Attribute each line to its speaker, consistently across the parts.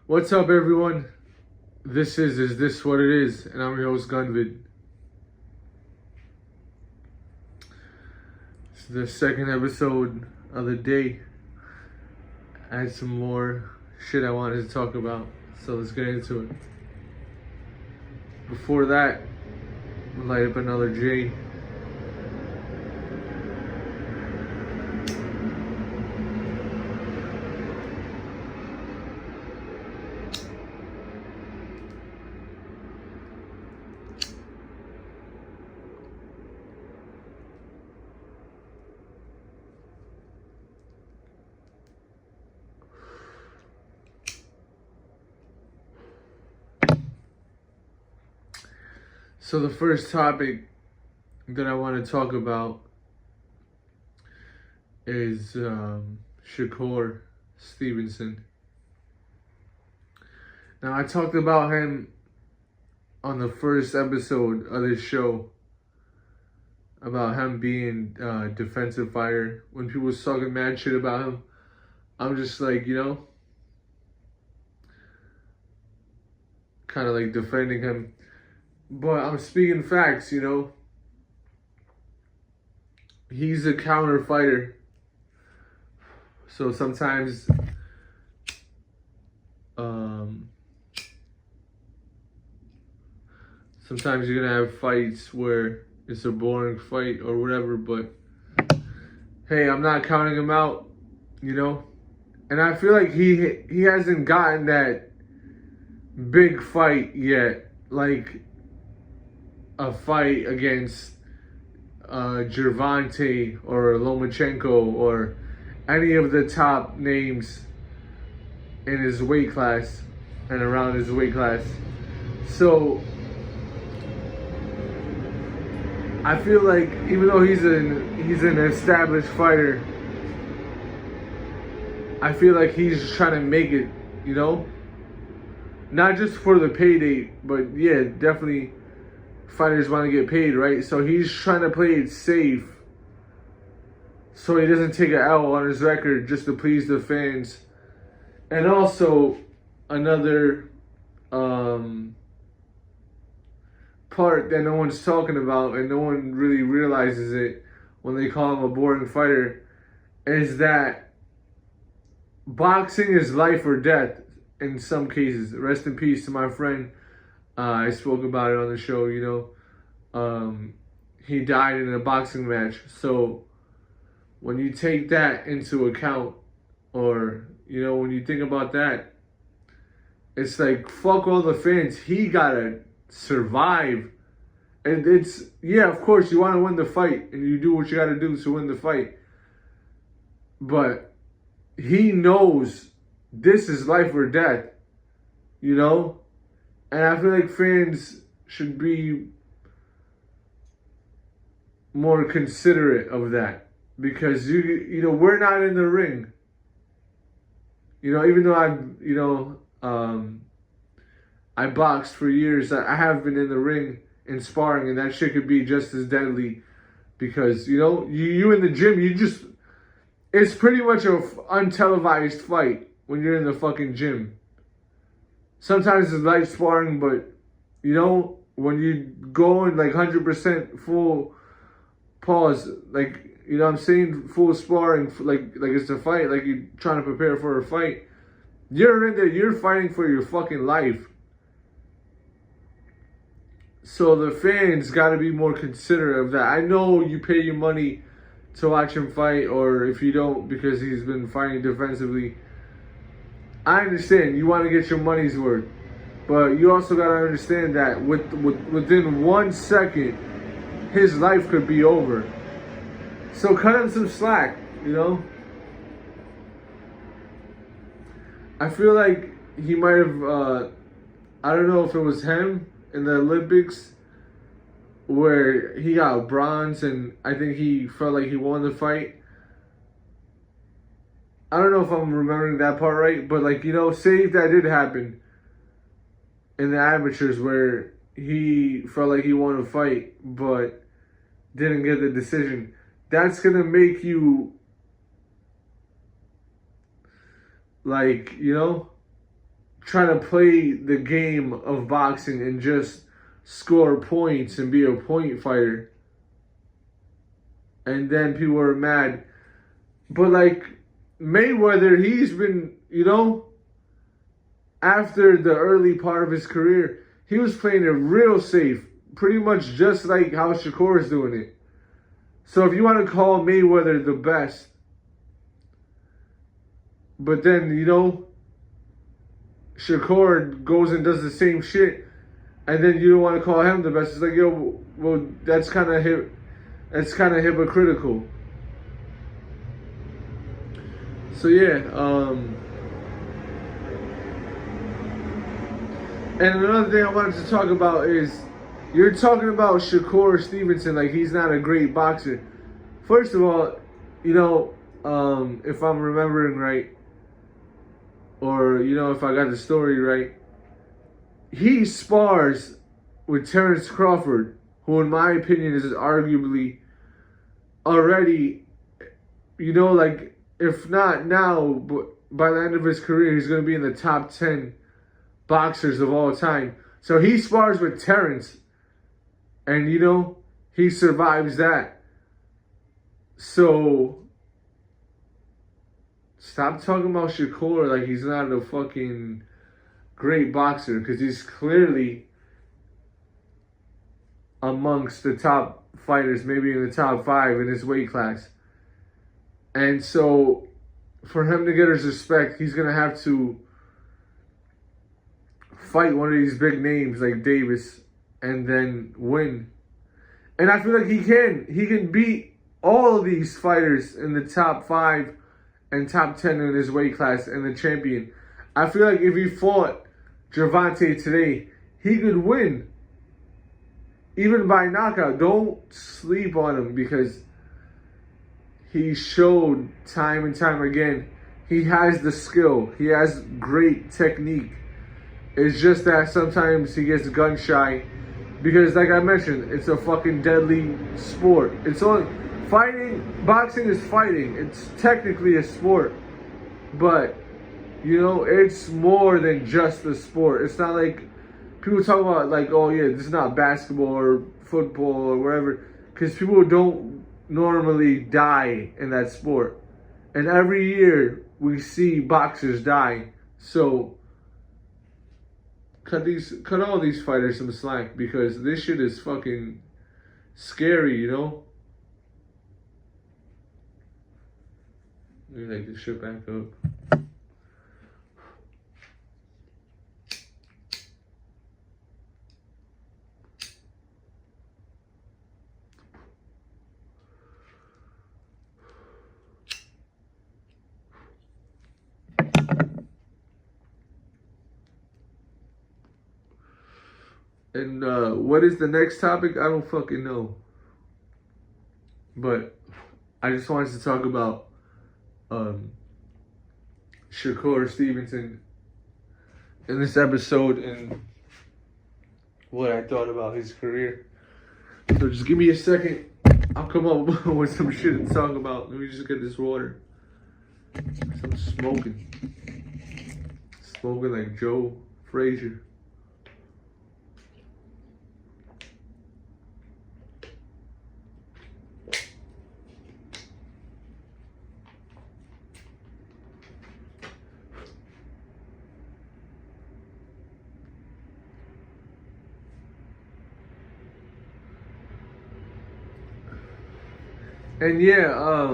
Speaker 1: What's up, everyone? This is This What It Is, and I'm your host, Gunvid. It's the second episode of the day. I had some more shit I wanted to talk about, so let's get into it. Before that, we'll light up another J. So the first topic that I want to talk about is Shakur Stevenson. Now, I talked about him on the first episode of this show, about him being a defensive fighter. When people was talking mad shit about him, I'm just like, kind of like defending him. But I'm speaking facts, He's a counter fighter. So sometimes you're gonna have fights where it's a boring fight or whatever, but hey, I'm not counting him out, And I feel like he hasn't gotten that big fight yet, like a fight against Gervonta or Lomachenko or any of the top names in his weight class and around his weight class. So I feel like even though he's an established fighter, I feel like he's trying to make it, not just for the payday, but yeah, definitely fighters want to get paid, right? So he's trying to play it safe so he doesn't take an L on his record just to please the fans. And also, another part that no one's talking about and no one really realizes it when they call him a boring fighter is that boxing is life or death in some cases. Rest in peace to my friend. I spoke about it on the show, he died in a boxing match. So when you take that into account, or, when you think about that, it's like, fuck all the fans. He gotta survive. And it's, yeah, of course, you want to win the fight, and you do what you gotta do to win the fight. But he knows this is life or death, And I feel like fans should be more considerate of that, because we're not in the ring. Even though I boxed for years, I have been in the ring and sparring, and that shit could be just as deadly, because you in the gym, it's pretty much a untelevised fight when you're in the fucking gym. Sometimes it's light sparring, but, when you go in like 100% full pause, like, I'm saying, full sparring, like it's a fight, like you're trying to prepare for a fight, you're in there, you're fighting for your fucking life. So the fans got to be more considerate of that. I know you pay your money to watch him fight, or if you don't because he's been fighting defensively, I understand you want to get your money's worth, but you also got to understand that within 1 second, his life could be over. So cut him some slack, I feel like he might have, I don't know if it was him in the Olympics where he got bronze and I think he felt like he won the fight. I don't know if I'm remembering that part right, but say if that did happen in the amateurs where he felt like he won a fight but didn't get the decision, that's going to make you trying to play the game of boxing and just score points and be a point fighter. And then people are mad. But like Mayweather, he's been, after the early part of his career, he was playing it real safe. Pretty much just like how Shakur is doing it. So if you want to call Mayweather the best, but then, Shakur goes and does the same shit, and then you don't want to call him the best. It's like, well, that's kind of hypocritical. So yeah, and another thing I wanted to talk about is, you're talking about Shakur Stevenson like he's not a great boxer. First of all, if I'm remembering right, or if I got the story right, he spars with Terrence Crawford, who in my opinion is arguably already, like, if not now, but by the end of his career, he's going to be in the top 10 boxers of all time. So he spars with Terrence, and he survives that. So stop talking about Shakur like he's not a fucking great boxer, because he's clearly amongst the top fighters, maybe in the top 5 in his weight class. And so for him to get his respect, he's going to have to fight one of these big names like Davis and then win. And I feel like he can beat all of these fighters in the top 5 and top 10 in his weight class and the champion. I feel like if he fought Gervonta today, he could win. Even by knockout. Don't sleep on him, because he showed time and time again he has the skill. He has great technique. It's just that sometimes he gets gun shy, because like I mentioned, it's a fucking deadly sport. It's only fighting. Boxing is fighting. It's technically a sport, but it's more than just a sport. It's not like people talk about like, oh yeah, this is not basketball or football or whatever, because people don't normally die in that sport. And every year we see boxers die. So cut all these fighters some slack, because this shit is fucking scary, Let me like this shit back up. And what is the next topic? I don't fucking know. But I just wanted to talk about Shakur Stevenson in this episode and what I thought about his career. So just give me a second. I'll come up with some shit to talk about. Let me just get this water. I'm smoking. Smoking like Joe Frazier. And yeah,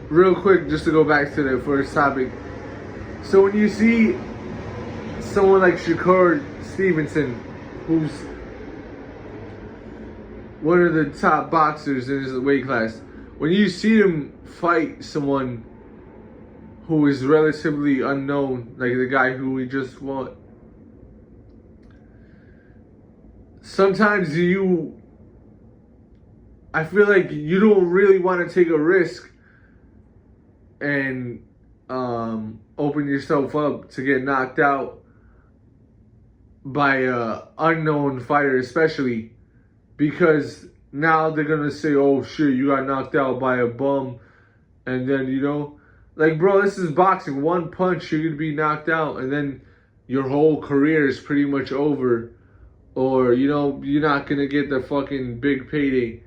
Speaker 1: real quick, just to go back to the first topic. So when you see someone like Shakur Stevenson, who's one of the top boxers in his weight class, when you see him fight someone who is relatively unknown, like the guy who we just fought, sometimes I feel like you don't really want to take a risk and open yourself up to get knocked out by a unknown fighter, especially because now they're gonna say, "Oh shit, you got knocked out by a bum," and then Like, bro, this is boxing. One punch, you're gonna be knocked out, and then your whole career is pretty much over. Or, you know, you're not gonna get the fucking big payday.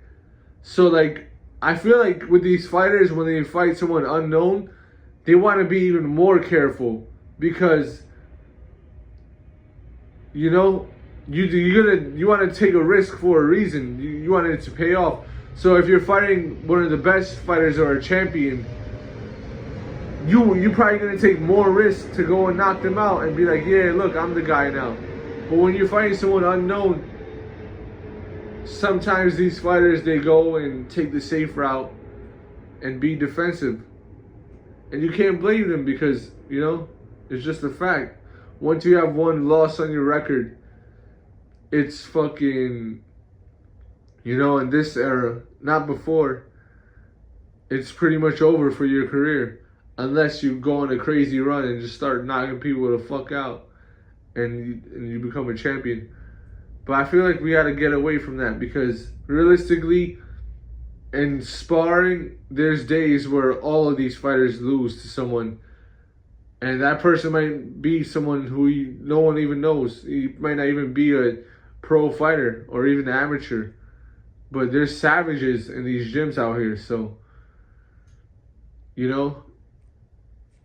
Speaker 1: So, like, I feel like with these fighters, when they fight someone unknown, they want to be even more careful because, you know, you want to take a risk for a reason. You want it to pay off. So if you're fighting one of the best fighters or a champion, you're probably gonna take more risk to go and knock them out and be like, yeah, look, I'm the guy now. But when you're fighting someone unknown, sometimes these fighters, they go and take the safe route and be defensive. And you can't blame them because, you know, it's just a fact. Once you have one loss on your record, it's fucking, you know, in this era, not before, it's pretty much over for your career. Unless you go on a crazy run and just start knocking people the fuck out and you become a champion. But I feel like we got to get away from that because realistically, in sparring, there's days where all of these fighters lose to someone. And that person might be someone who no one even knows. He might not even be a pro fighter or even an amateur. But there's savages in these gyms out here. So, you know,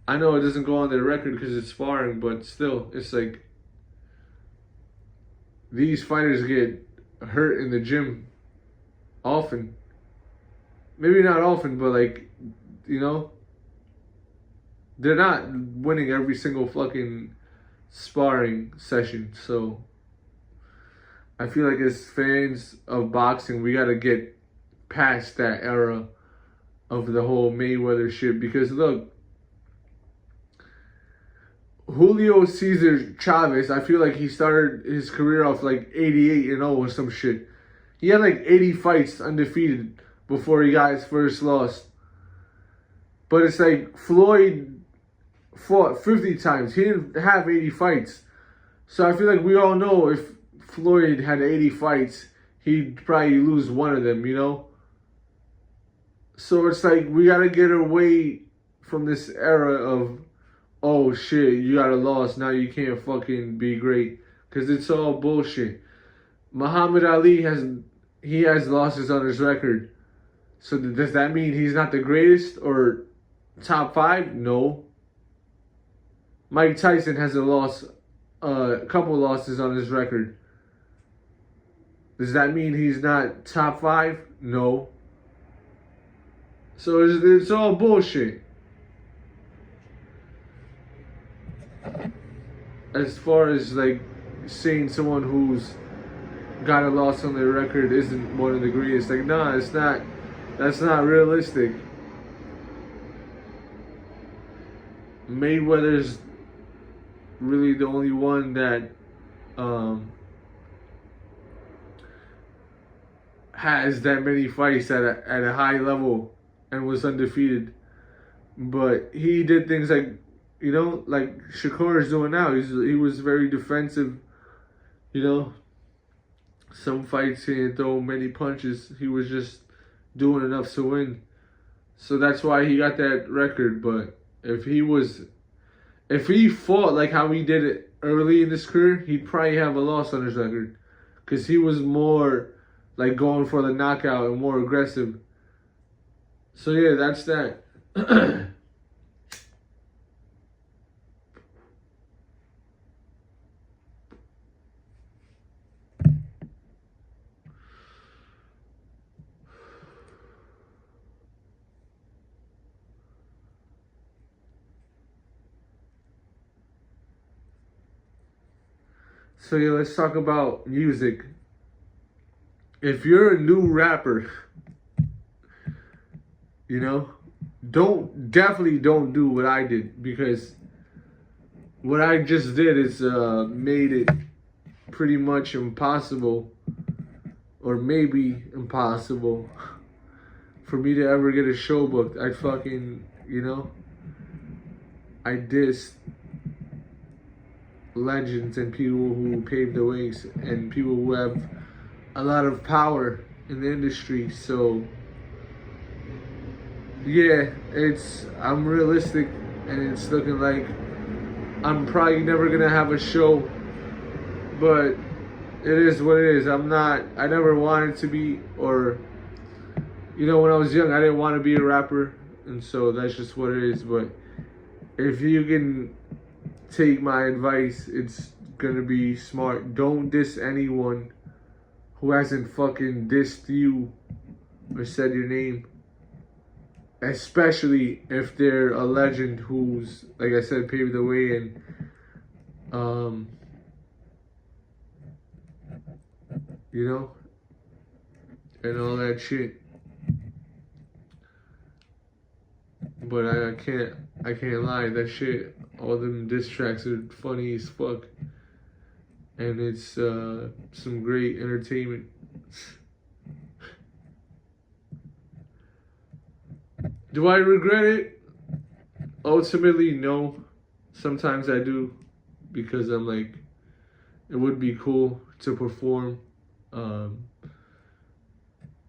Speaker 1: I know it doesn't go on their record because it's sparring, but still, it's like these fighters get hurt in the gym often. Maybe not often, but like, you know, they're not winning every single fucking sparring session. So I feel like as fans of boxing, we got to get past that era of the whole Mayweather shit. Because look, Julio Cesar Chavez, I feel like he started his career off like 88-0 or some shit. He had like 80 fights undefeated before he got his first loss. But it's like Floyd fought 50 times. He didn't have 80 fights. So I feel like we all know if Floyd had 80 fights, he'd probably lose one of them, you know? So it's like we got to get away from this era of, oh shit, you got a loss, now you can't fucking be great. Because it's all bullshit. Muhammad Ali has losses on his record. So does that mean he's not the greatest or top 5? No. Mike Tyson has a couple losses on his record. Does that mean he's not top 5? No. So it's all bullshit. As far as like saying someone who's got a loss on their record isn't one of the greatest, like, nah, it's not. That's not realistic. Mayweather's really the only one that has that many fights at a high level and was undefeated. But he did things like, you know, like Shakur is doing now. He was very defensive, you know. Some fights he didn't throw many punches. He was just doing enough to win. So that's why he got that record. But if he fought like how he did it early in his career, he'd probably have a loss on his record. Because he was more like going for the knockout and more aggressive. So yeah, that's that. So yeah, let's talk about music. If you're a new rapper, you know, definitely don't do what I did, because what I just did is made it pretty much impossible, or maybe impossible, for me to ever get a show booked. I fucking, you know, I dissed legends and people who paved the ways and people who have a lot of power in the industry. So yeah, I'm realistic, and it's looking like I'm probably never gonna have a show, but it is what it is. I never wanted to be, or, when I was young, I didn't want to be a rapper, and so that's just what it is. But if you can take my advice, it's gonna be smart. Don't diss anyone who hasn't fucking dissed you or said your name. Especially if they're a legend who's, like I said, paved the way and um you know, and all that shit. But I can't lie, that shit, all them diss tracks are funny as fuck. And it's some great entertainment. Do I regret it? Ultimately, no. Sometimes I do, because I'm like, it would be cool to perform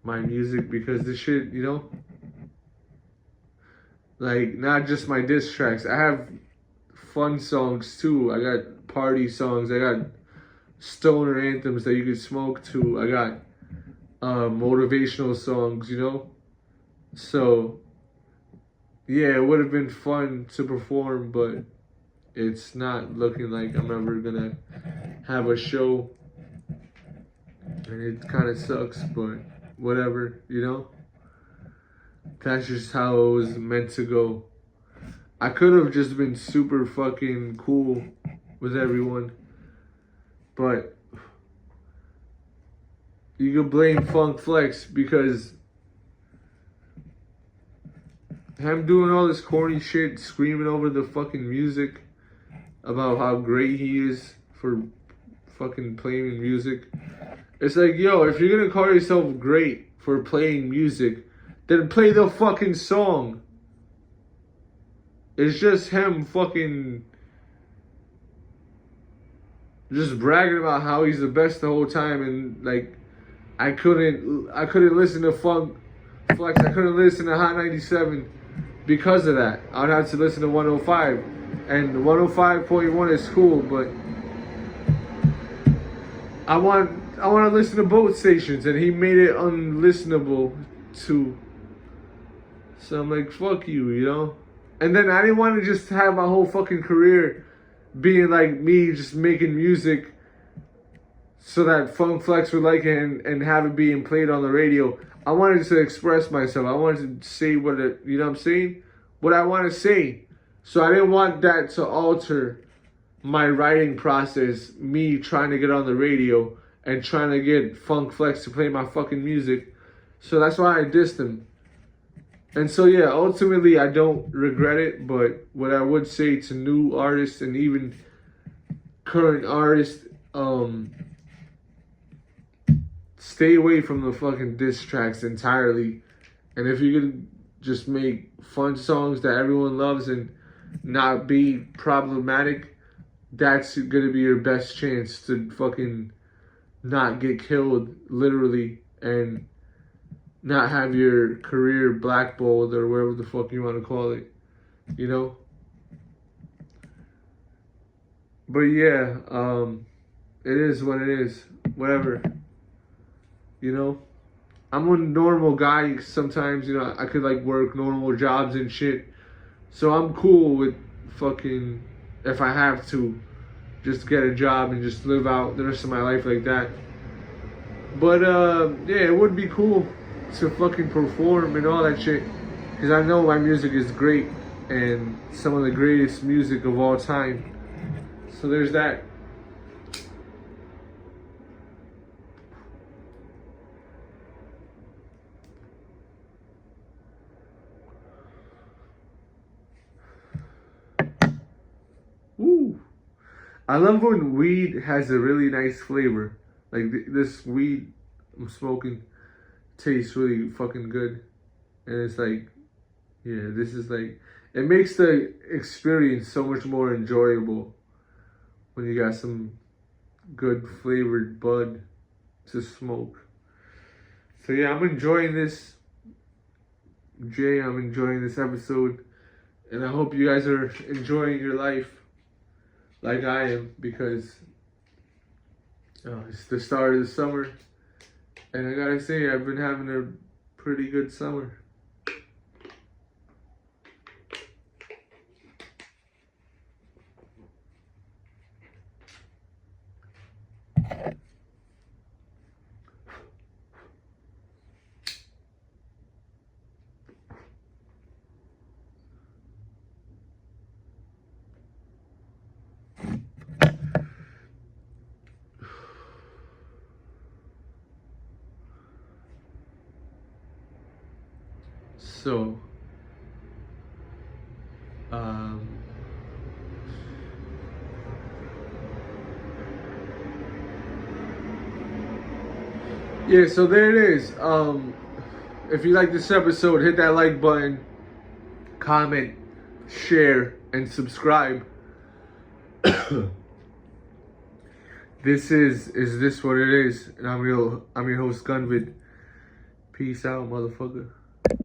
Speaker 1: my music, because this shit, like, not just my diss tracks. I have fun songs too. I got party songs. I got stoner anthems that you could smoke to. I got motivational songs, So, yeah, it would have been fun to perform, but it's not looking like I'm ever gonna have a show. And it kind of sucks, but whatever, That's just how it was meant to go. I could have just been super fucking cool with everyone, but you could blame Funk Flex, because him doing all this corny shit, screaming over the fucking music about how great he is for fucking playing music. It's like, yo, if you're gonna call yourself great for playing music, then play the fucking song. It's just him fucking just bragging about how he's the best the whole time, and like, I couldn't listen to Funk Flex. I couldn't listen to Hot 97 because of that. I'd have to listen to 105, and 105.1 is cool, but I want to listen to both stations, and he made it unlistenable too. So I'm like, fuck you, And then I didn't want to just have my whole fucking career being like me just making music so that Funk Flex would like it, and have it being played on the radio. I wanted to express myself. I wanted to say what I'm saying? What I want to say. So I didn't want that to alter my writing process, me trying to get on the radio and trying to get Funk Flex to play my fucking music. So that's why I dissed him. And so, yeah, ultimately, I don't regret it. But what I would say to new artists and even current artists, stay away from the fucking diss tracks entirely. And if you could just make fun songs that everyone loves and not be problematic, that's gonna be your best chance to fucking not get killed, literally, and not have your career blackballed, or whatever the fuck you want to call it, But yeah, it is what it is. Whatever. I'm a normal guy. Sometimes, I could like work normal jobs and shit. So I'm cool with fucking, if I have to, just get a job and just live out the rest of my life like that. But yeah, it would be cool to fucking perform and all that shit, because I know my music is great and some of the greatest music of all time. So there's that. Woo! I love when weed has a really nice flavor. Like this weed I'm smoking tastes really fucking good. And it's like, yeah, this is like, it makes the experience so much more enjoyable when you got some good flavored bud to smoke. So yeah, I'm enjoying this Jay. I'm enjoying this episode. And I hope you guys are enjoying your life like I am, because it's the start of the summer. And I gotta say, I've been having a pretty good summer. So, yeah, so there it is. If you like this episode, hit that like button, comment, share, and subscribe. This is this what it is? And I'm your host Gunvid. Peace out, motherfucker.